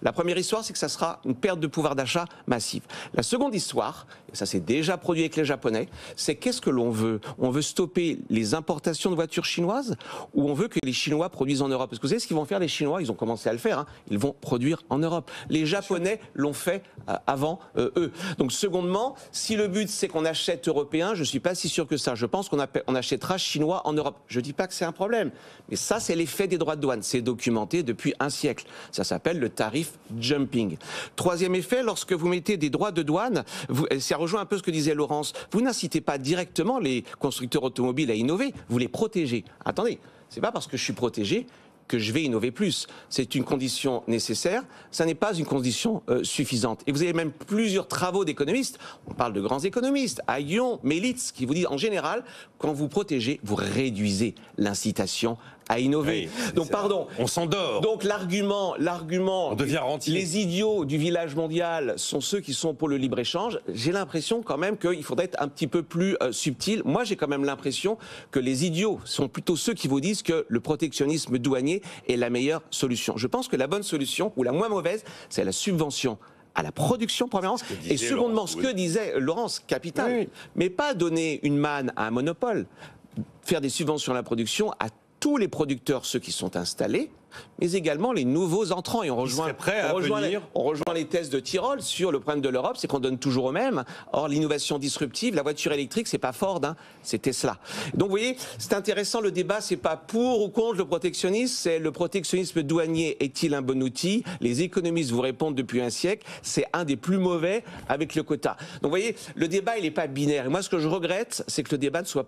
La première histoire, c'est que ça sera une perte de pouvoir d'achat massive. La seconde histoire, et ça s'est déjà produit avec les Japonais, c'est qu'est-ce que l'on veut? On veut stopper les importations de voitures chinoises ou on veut que les Chinois produisent en Europe? Parce que vous savez ce qu'ils vont faire les Chinois? Ils ont commencé à le faire, hein. Ils vont produire en Europe. Les Japonais l'ont fait avant eux. Donc secondement, si le but c'est qu'on achète européen, je ne suis pas si sûr que ça. Je pense qu'on achètera chinois en Europe. Je ne dis pas que c'est un problème, mais ça c'est l'effet des droits de douane. C'est documenté depuis un siècle. Ça s'appelle le tarif jumping. Troisième effet, lorsque vous mettez des droits de douane, ça rejoint un peu ce que disait Laurence, vous n'incitez pas directement les constructeurs automobiles à innover, vous les protégez. Attendez, c'est pas parce que je suis protégé que je vais innover plus. C'est une condition nécessaire, ça n'est pas une condition suffisante. Et vous avez même plusieurs travaux d'économistes, on parle de grands économistes, Ayon, Melitz, qui vous disent en général, quand vous protégez, vous réduisez l'incitation à innover. Oui, donc pardon. On s'endort. Donc l'argument, on devient rentier. Les idiots du village mondial sont ceux qui sont pour le libre-échange. J'ai l'impression quand même qu'il faudrait être un petit peu plus subtil. Moi, j'ai quand même l'impression que les idiots sont plutôt ceux qui vous disent que le protectionnisme douanier est la meilleure solution. Je pense que la bonne solution, ou la moins mauvaise, c'est la subvention à la production, premièrement, et secondement, ce que disait Laurence, capital, oui. Mais pas donner une manne à un monopole, faire des subventions à la production à tous les producteurs, ceux qui sont installés, mais également les nouveaux entrants. Et on rejoint les thèses de Tyrol sur le problème de l'Europe, c'est qu'on donne toujours aux mêmes. Or, l'innovation disruptive, la voiture électrique, c'est pas Ford, hein, c'est Tesla. Donc, vous voyez, c'est intéressant, le débat, c'est pas pour ou contre le protectionnisme, c'est le protectionnisme douanier est-il un bon outil? Les économistes vous répondent depuis un siècle, c'est un des plus mauvais avec le quota. Donc, vous voyez, le débat, il n'est pas binaire. Et moi, ce que je regrette, c'est que le débat ne soit